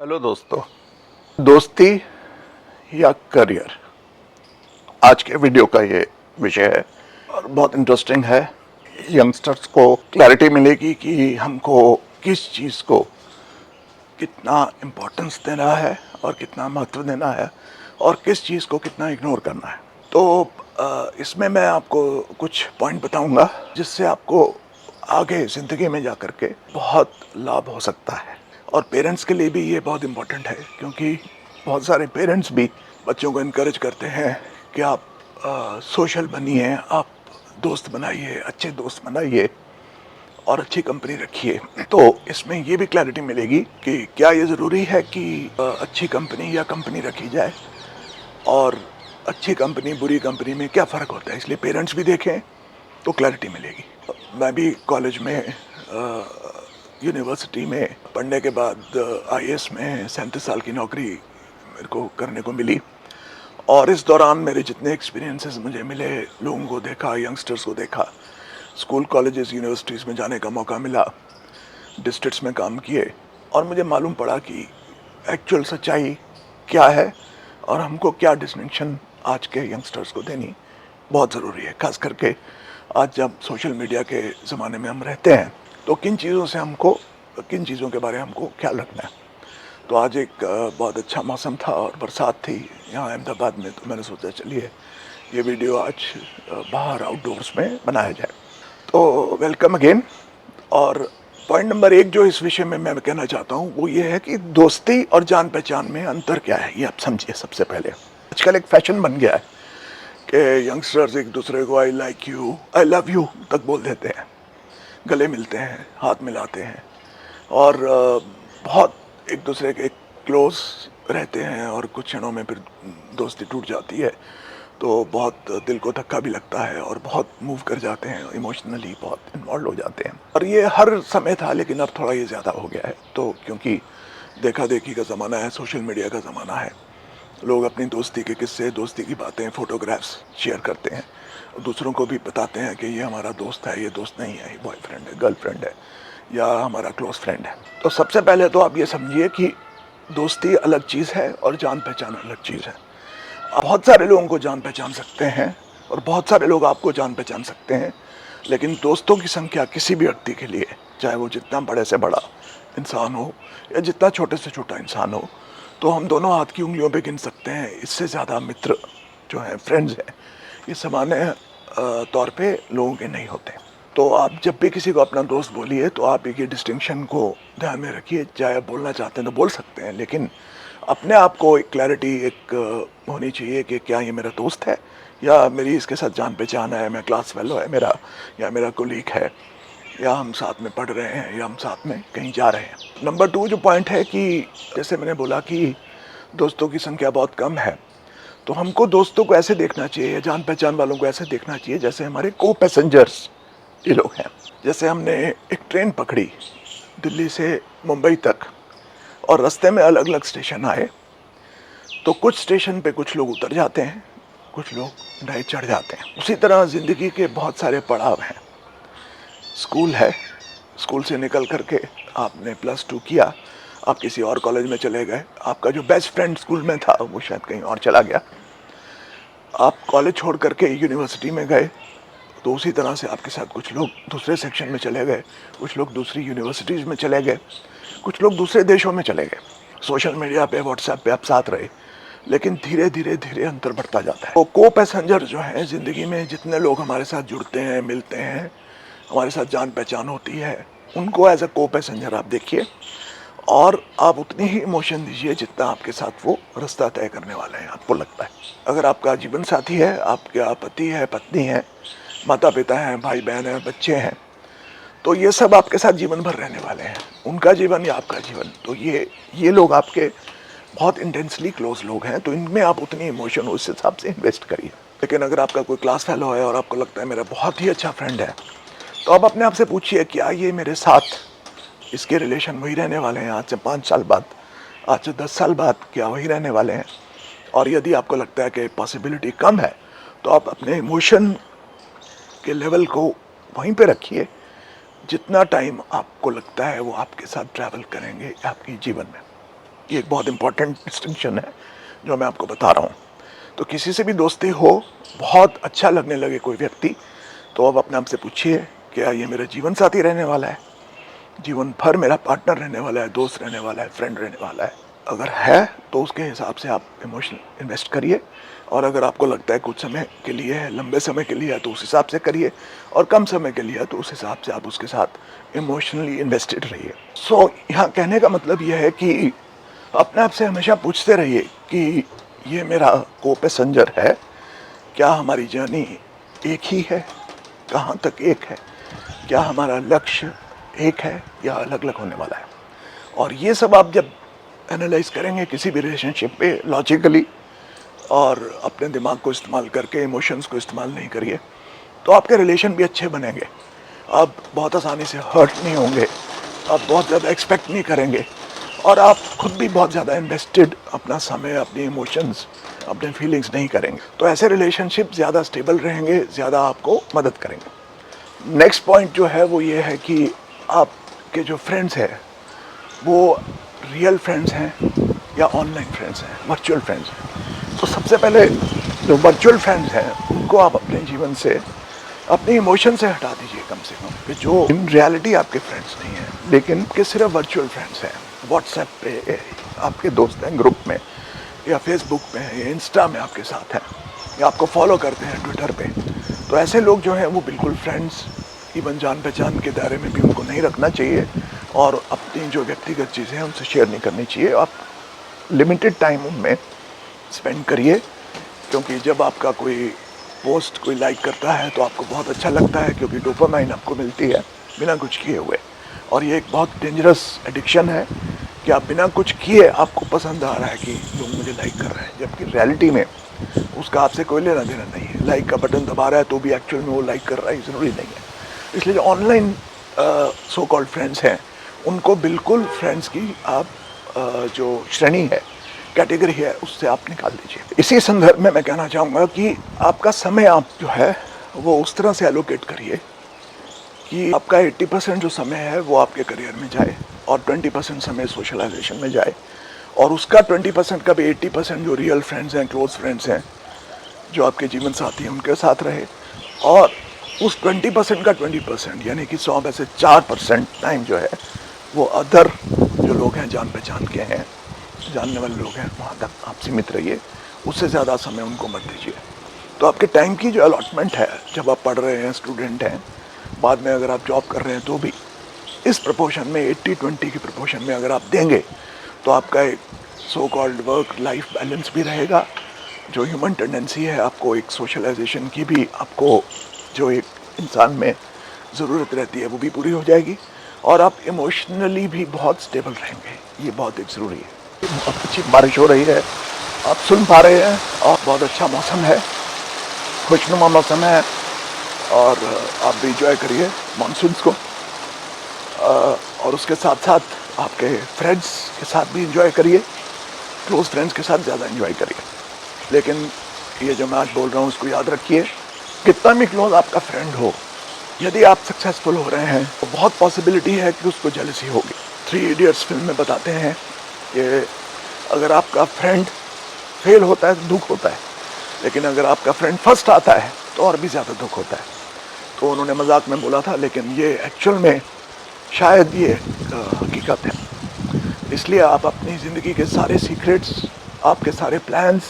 Hello दोस्तों, दोस्ती या करियर, आज के वीडियो का ये विषय है और बहुत इंटरेस्टिंग है। यंगस्टर्स को क्लैरिटी मिलेगी कि हमको किस चीज़ को कितना इम्पोर्टेंस देना है और कितना महत्व देना है और किस चीज़ को कितना इग्नोर करना है। तो इसमें मैं आपको कुछ पॉइंट बताऊंगा जिससे आपको आगे ज़िंदगी में जा कर के बहुत लाभ हो सकता है। और पेरेंट्स के लिए भी ये बहुत इम्पोर्टेंट है, क्योंकि बहुत सारे पेरेंट्स भी बच्चों को इनकरेज करते हैं कि आप सोशल बनिए, आप दोस्त बनाइए, अच्छे दोस्त बनाइए और अच्छी कंपनी रखिए। तो इसमें ये भी क्लैरिटी मिलेगी कि क्या ये ज़रूरी है कि अच्छी कंपनी या कंपनी रखी जाए, और अच्छी कंपनी बुरी कंपनी में क्या फ़र्क होता है। इसलिए पेरेंट्स भी देखें तो क्लैरिटी मिलेगी। मैं भी कॉलेज में यूनिवर्सिटी में पढ़ने के बाद आईएएस में 37 साल की नौकरी मेरे को करने को मिली, और इस दौरान मेरे जितने एक्सपीरियंसेस मुझे मिले, लोगों को देखा, यंगस्टर्स को देखा, स्कूल कॉलेजेस यूनिवर्सिटीज़ में जाने का मौका मिला, डिस्ट्रिक्ट्स में काम किए, और मुझे मालूम पड़ा कि एक्चुअल सच्चाई क्या है और हमको क्या डिस्टिंक्शन आज के यंगस्टर्स को देनी बहुत ज़रूरी है। खास करके आज जब सोशल मीडिया के ज़माने में हम रहते हैं, तो किन चीज़ों के बारे में हमको ख्याल रखना है। तो आज एक बहुत अच्छा मौसम था और बरसात थी यहाँ अहमदाबाद में, तो मैंने सोचा चलिए ये वीडियो आज बाहर आउटडोर्स में बनाया जाए। तो वेलकम अगेन। और पॉइंट नंबर 1 जो इस विषय में मैं कहना चाहता हूँ वो ये है कि दोस्ती और जान पहचान में अंतर क्या है, ये आप समझिए। सबसे पहले आजकल एक फैशन बन गया है कि यंगस्टर्स एक दूसरे को I like you, I love you तक बोल देते हैं, गले मिलते हैं, हाथ मिलाते हैं, और बहुत एक दूसरे के क्लोज रहते हैं, और कुछ क्षणों में फिर दोस्ती टूट जाती है। तो बहुत दिल को धक्का भी लगता है और बहुत मूव कर जाते हैं, इमोशनली बहुत इन्वॉल्व हो जाते हैं। और ये हर समय था, लेकिन अब थोड़ा ये ज़्यादा हो गया है। तो क्योंकि देखा देखी का ज़माना है, सोशल मीडिया का ज़माना है, लोग अपनी दोस्ती के किस्से, दोस्ती की बातें, फ़ोटोग्राफ्स शेयर करते हैं और दूसरों को भी बताते हैं कि ये हमारा दोस्त है, ये दोस्त नहीं है, ये बॉयफ्रेंड है, गर्लफ्रेंड है, या हमारा क्लोज फ्रेंड है। तो सबसे पहले तो आप ये समझिए कि दोस्ती अलग चीज़ है और जान पहचान अलग चीज़ है। आप बहुत सारे लोगों को जान पहचान सकते हैं और बहुत सारे लोग आपको जान पहचान सकते हैं, लेकिन दोस्तों की संख्या किसी भी व्यक्ति के लिए, चाहे वो जितना बड़े से बड़ा इंसान हो या जितना छोटे से छोटा इंसान हो, तो हम दोनों हाथ की उंगलियों पे गिन सकते हैं। इससे ज़्यादा मित्र जो हैं, फ्रेंड्स हैं, ये सामान्य तौर पे लोगों के नहीं होते। तो आप जब भी किसी को अपना दोस्त बोलिए तो आप एक ये डिस्टिंक्शन को ध्यान में रखिए। चाहे आप बोलना चाहते हैं तो बोल सकते हैं, लेकिन अपने आप को एक क्लैरिटी होनी चाहिए कि क्या ये मेरा दोस्त है या मेरी इसके साथ जान पहचान है, मैं क्लास फेलो है मेरा, या मेरा कोलीग है, या हम साथ में पढ़ रहे हैं, या हम साथ में कहीं जा रहे हैं। नंबर 2 जो पॉइंट है कि जैसे मैंने बोला कि दोस्तों की संख्या बहुत कम है, तो हमको दोस्तों को ऐसे देखना चाहिए, जान पहचान वालों को ऐसे देखना चाहिए जैसे हमारे को पैसेंजर्स ये लोग हैं। जैसे हमने एक ट्रेन पकड़ी दिल्ली से मुंबई तक, और रास्ते में अलग अलग स्टेशन आए, तो कुछ स्टेशन पे कुछ लोग उतर जाते हैं, कुछ लोग नए चढ़ जाते हैं। उसी तरह ज़िंदगी के बहुत सारे पड़ाव हैं। स्कूल है, स्कूल से निकल करके आपने +2 किया, आप किसी और कॉलेज में चले गए, आपका जो बेस्ट फ्रेंड स्कूल में था वो शायद कहीं और चला गया, आप कॉलेज छोड़ करके यूनिवर्सिटी में गए, तो उसी तरह से आपके साथ कुछ लोग दूसरे सेक्शन में चले गए, कुछ लोग दूसरी यूनिवर्सिटीज़ में चले गए, कुछ लोग दूसरे देशों में चले गए। सोशल मीडिया पे, व्हाट्सएप पे आप साथ रहे, लेकिन धीरे धीरे धीरे अंतर बढ़ता जाता है। तो को पैसेंजर जो है ज़िंदगी में, जितने लोग हमारे साथ जुड़ते हैं, मिलते हैं, हमारे साथ जान पहचान होती है, उनको एज अ को पैसेंजर आप देखिए, और आप उतनी ही इमोशन दीजिए जितना आपके साथ वो रास्ता तय करने वाले हैं, आपको लगता है। अगर आपका जीवन साथी है, आपका पति है, पत्नी है, माता पिता हैं, भाई बहन हैं, बच्चे हैं, तो ये सब आपके साथ जीवन भर रहने वाले हैं, उनका जीवन या आपका जीवन। तो ये लोग आपके बहुत इंटेंसली क्लोज लोग हैं, तो इनमें आप उतनी इमोशन उस हिसाब से इन्वेस्ट करिए। लेकिन अगर आपका कोई क्लास फेलो है और आपको लगता है मेरा बहुत ही अच्छा फ्रेंड है, तो आप अपने आप से पूछिए क्या ये मेरे साथ, इसके रिलेशन वही रहने वाले हैं आज से 5 साल बाद, आज से 10 साल बाद, क्या वही रहने वाले हैं? और यदि आपको लगता है कि पॉसिबिलिटी कम है, तो आप अपने इमोशन के लेवल को वहीं पे रखिए जितना टाइम आपको लगता है वो आपके साथ ट्रैवल करेंगे आपके जीवन में। ये एक बहुत इंपॉर्टेंट डिस्टिंक्शन है जो मैं आपको बता रहा हूँ। तो किसी से भी दोस्ती हो, बहुत अच्छा लगने लगे कोई व्यक्ति, तो अब अपने आप से पूछिए, क्या ये मेरा जीवन साथी रहने वाला है, जीवन भर मेरा पार्टनर रहने वाला है, दोस्त रहने वाला है, फ्रेंड रहने वाला है? अगर है तो उसके हिसाब से आप इमोशनल इन्वेस्ट करिए, और अगर आपको लगता है कुछ समय के लिए है, लंबे समय के लिए है, तो उस हिसाब से करिए, और कम समय के लिए है तो उस हिसाब से आप उसके साथ इमोशनली इन्वेस्टेड रहिए। सो यहाँ कहने का मतलब यह है कि अपने आप से हमेशा पूछते रहिए कि ये मेरा को पैसेंजर है, क्या हमारी जर्नी एक ही है, कहाँ तक एक है, क्या हमारा लक्ष्य एक है या अलग अलग होने वाला है? और ये सब आप जब एनालाइज करेंगे किसी भी रिलेशनशिप पे लॉजिकली, और अपने दिमाग को इस्तेमाल करके, इमोशंस को इस्तेमाल नहीं करिए, तो आपके रिलेशन भी अच्छे बनेंगे। आप बहुत आसानी से हर्ट नहीं होंगे, आप बहुत ज़्यादा एक्सपेक्ट नहीं करेंगे, और आप खुद भी बहुत ज़्यादा इन्वेस्टेड अपना समय, अपने इमोशंस, अपने फीलिंग्स नहीं करेंगे। तो ऐसे रिलेशनशिप ज़्यादा स्टेबल रहेंगे, ज़्यादा आपको मदद करेंगे। नेक्स्ट पॉइंट जो है वो ये है कि आपके जो फ्रेंड्स हैं वो रियल फ्रेंड्स हैं या ऑनलाइन फ्रेंड्स हैं, वर्चुअल फ्रेंड्स हैं। तो सबसे पहले जो वर्चुअल फ्रेंड्स हैं उनको आप अपने जीवन से, अपने इमोशन से हटा दीजिए कम से कम, कि जो इन रियलिटी आपके फ्रेंड्स नहीं हैं, लेकिन के सिर्फ वर्चुअल फ्रेंड्स हैं। व्हाट्सएप पे आपके दोस्त हैं, ग्रुप में या फेसबुक पे या इंस्टा में आपके साथ हैं, या आपको फॉलो करते हैं ट्विटर पे। तो ऐसे लोग जो हैं वो बिल्कुल फ्रेंड्स, इवन जान पहचान के दायरे में भी उनको नहीं रखना चाहिए, और अपनी जो व्यक्तिगत चीज़ें हैं उनसे शेयर नहीं करनी चाहिए। आप लिमिटेड टाइम उनमें स्पेंड करिए, क्योंकि जब आपका कोई पोस्ट कोई लाइक करता है तो आपको बहुत अच्छा लगता है, क्योंकि डोपामाइन आपको मिलती है बिना कुछ किए हुए। और ये एक बहुत डेंजरस एडिक्शन है कि आप बिना कुछ किए आपको पसंद आ रहा है कि लोग मुझे लाइक कर रहे हैं, जबकि रियलिटी में उसका आपसे कोई लेना देना नहीं है। लाइक का बटन दबा रहा है तो भी एक्चुअल में वो लाइक कर रहा है, ज़रूरी नहीं है। इसलिए जो ऑनलाइन सो कॉल्ड फ्रेंड्स हैं उनको बिल्कुल फ्रेंड्स की आप जो श्रेणी है, कैटेगरी है, उससे आप निकाल दीजिए। इसी संदर्भ में मैं कहना चाहूँगा कि आपका समय आप जो है वो उस तरह से एलोकेट करिए कि आपका 80% जो समय है वो आपके करियर में जाए, और 20% समय सोशलाइजेशन में जाए, और उसका 20% का भी 80% जो रियल फ्रेंड्स हैं, क्लोज फ्रेंड्स हैं, जो आपके जीवन साथी हैं, उनके साथ रहे। और उस 20% का 20% यानी कि 100 में से 4% टाइम जो है वो अदर जो लोग हैं, जान पहचान के हैं, जानने वाले लोग हैं, वहाँ तक आप सीमित रहिए। उससे ज़्यादा समय उनको मत दीजिए। तो आपके टाइम की जो अलॉटमेंट है, जब आप पढ़ रहे हैं, स्टूडेंट हैं, बाद में अगर आप जॉब कर रहे हैं तो भी इस प्रपोर्शन में, 80-20 की प्रपोर्शन में अगर आप देंगे तो आपका एक so called work life balance भी रहेगा। जो ह्यूमन टेंडेंसी है आपको एक सोशलाइजेशन की भी, आपको जो एक इंसान में ज़रूरत रहती है वो भी पूरी हो जाएगी, और आप इमोशनली भी बहुत स्टेबल रहेंगे। ये बहुत एक ज़रूरी है। बहुत अच्छी बारिश हो रही है, आप सुन पा रहे हैं, और बहुत अच्छा मौसम है, खुशनुमा मौसम है, और आप भी इंजॉय करिए मानसून्स को। और उसके साथ साथ आपके फ्रेंड्स के साथ भी इंजॉय करिए, क्लोज फ्रेंड्स के साथ ज़्यादा इंजॉय करिए। लेकिन ये जो मैं आज बोल रहा हूँ उसको याद रखिए, कितना भी क्लोज आपका फ्रेंड हो, यदि आप सक्सेसफुल हो रहे हैं तो बहुत पॉसिबिलिटी है कि उसको जेलसी होगी। 3 इडियट्स फिल्म में बताते हैं कि अगर आपका फ्रेंड फेल होता है तो दुख होता है, लेकिन अगर आपका फ्रेंड फर्स्ट आता है तो और भी ज़्यादा दुख होता है। तो उन्होंने मजाक में बोला था, लेकिन ये एक्चुअल में शायद ये हकीकत है। इसलिए आप अपनी ज़िंदगी के सारे सीक्रेट्स, आपके सारे प्लान्स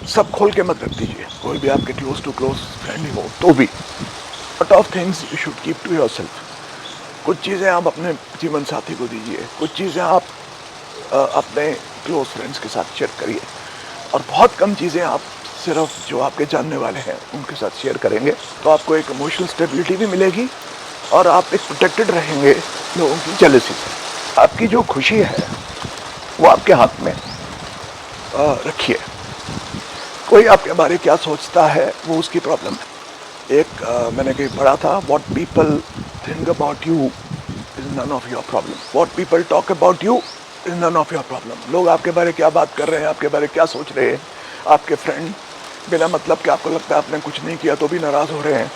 सब खोल के मत रख दीजिए। कोई भी आपके क्लोज टू क्लोज फ्रेंड ही हो तो भी, lot of things you should keep to yourself. कुछ चीज़ें आप अपने जीवन साथी को दीजिए, कुछ चीज़ें आप अपने क्लोज फ्रेंड्स के साथ शेयर करिए, और बहुत कम चीज़ें आप सिर्फ जो आपके जानने वाले हैं उनके साथ शेयर करेंगे। तो आपको एक इमोशनल स्टेबिलिटी भी मिलेगी, और आप एक प्रोटेक्टेड रहेंगे लोगों की जेलसी से। आपकी जो खुशी है वो आपके हाथ में रखिए। कोई आपके बारे में क्या सोचता है वो उसकी प्रॉब्लम है। मैंने कहीं पढ़ा था, what people think about you is none of your problem, what people talk about you is none of your problem. लोग आपके बारे में क्या बात कर रहे हैं, आपके बारे में क्या सोच रहे हैं, आपके फ्रेंड बिना मतलब कि आपको लगता है आपने कुछ नहीं किया तो भी नाराज़ हो रहे हैं,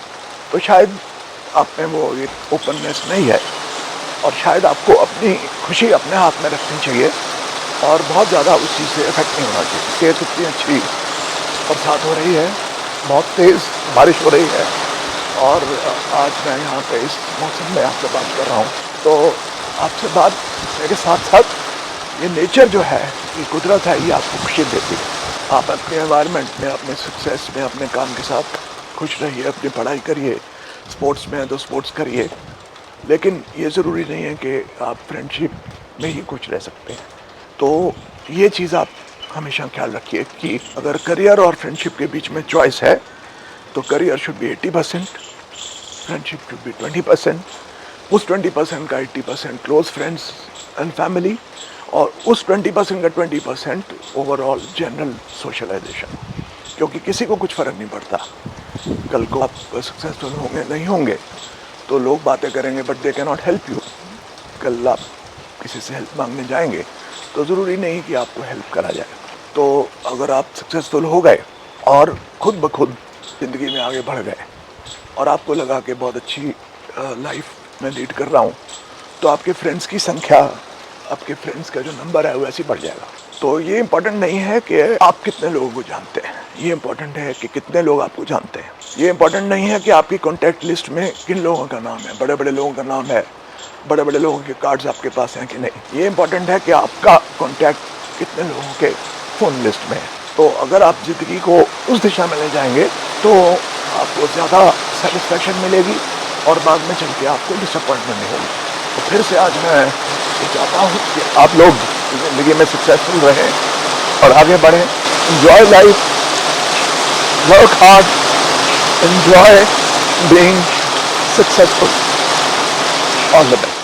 तो शायद आप में वो एक ओपननेस नहीं है, और शायद आपको अपनी खुशी अपने हाथ में रखनी चाहिए, और बहुत ज़्यादा उस चीज़ से इफेक्ट नहीं होना चाहिए। सेहत इतनी अच्छी, बरसात हो रही है, बहुत तेज़ बारिश हो रही है और आज मैं यहाँ पे इस मौसम में आपसे बात कर रहा हूँ। तो आपसे बात मेरे साथ साथ ये नेचर जो है, ये कुदरत है, ये आपको खुशी देती है। आप अपने एनवायरनमेंट में, अपने सक्सेस में, अपने काम के साथ खुश रहिए, अपनी पढ़ाई करिए, स्पोर्ट्स में है तो स्पोर्ट्स करिए, लेकिन ये ज़रूरी नहीं है कि आप फ्रेंडशिप में ही खुश रह सकते हैं। तो ये चीज़ आप हमेशा ख्याल रखिए कि अगर करियर और फ्रेंडशिप के बीच में चॉइस है तो career should be 80%, friendship should be 20%, उस 20% का 80% क्लोज फ्रेंड्स एंड फैमिली और उस 20% का 20% ओवरऑल जनरल सोशलाइजेशन। क्योंकि किसी को कुछ फ़र्क नहीं पड़ता, कल को आप सक्सेसफुल होंगे नहीं होंगे तो लोग बातें करेंगे but they can not help you. कल आप किसी से हेल्प मांगने जाएंगे तो ज़रूरी नहीं कि आपको हेल्प करा जाए। तो अगर आप सक्सेसफुल हो गए और खुद ब खुद ज़िंदगी में आगे बढ़ गए और आपको लगा कि बहुत अच्छी लाइफ में लीड कर रहा हूँ, तो आपके फ्रेंड्स की संख्या, आपके फ्रेंड्स का जो नंबर है वो ऐसे ही बढ़ जाएगा। तो ये इम्पोर्टेंट नहीं है कि आप कितने लोगों को जानते हैं, ये इम्पोर्टेंट है कि कितने लोग आपको जानते हैं। ये इम्पोर्टेंट नहीं है कि आपकी कॉन्टैक्ट लिस्ट में किन लोगों का नाम है, बड़े बड़े लोगों का नाम है, बड़े बड़े लोगों के कार्ड्स आपके पास हैं कि नहीं। ये इम्पोर्टेंट है कि आपका कॉन्टैक्ट कितने लोगों के फ़ोन लिस्ट में है। तो अगर आप ज़िंदगी को उस दिशा में ले जाएंगे तो आपको ज़्यादा सेटिस्फैक्शन मिलेगी और बाद में चल के आपको डिसअपॉइंटमेंट नहीं होगी। तो फिर से आज मैं ये चाहता हूँ कि आप लोग ज़िंदगी में सक्सेसफुल रहें और आगे बढ़ें। Enjoy life, work hard, enjoy being successful. All the best.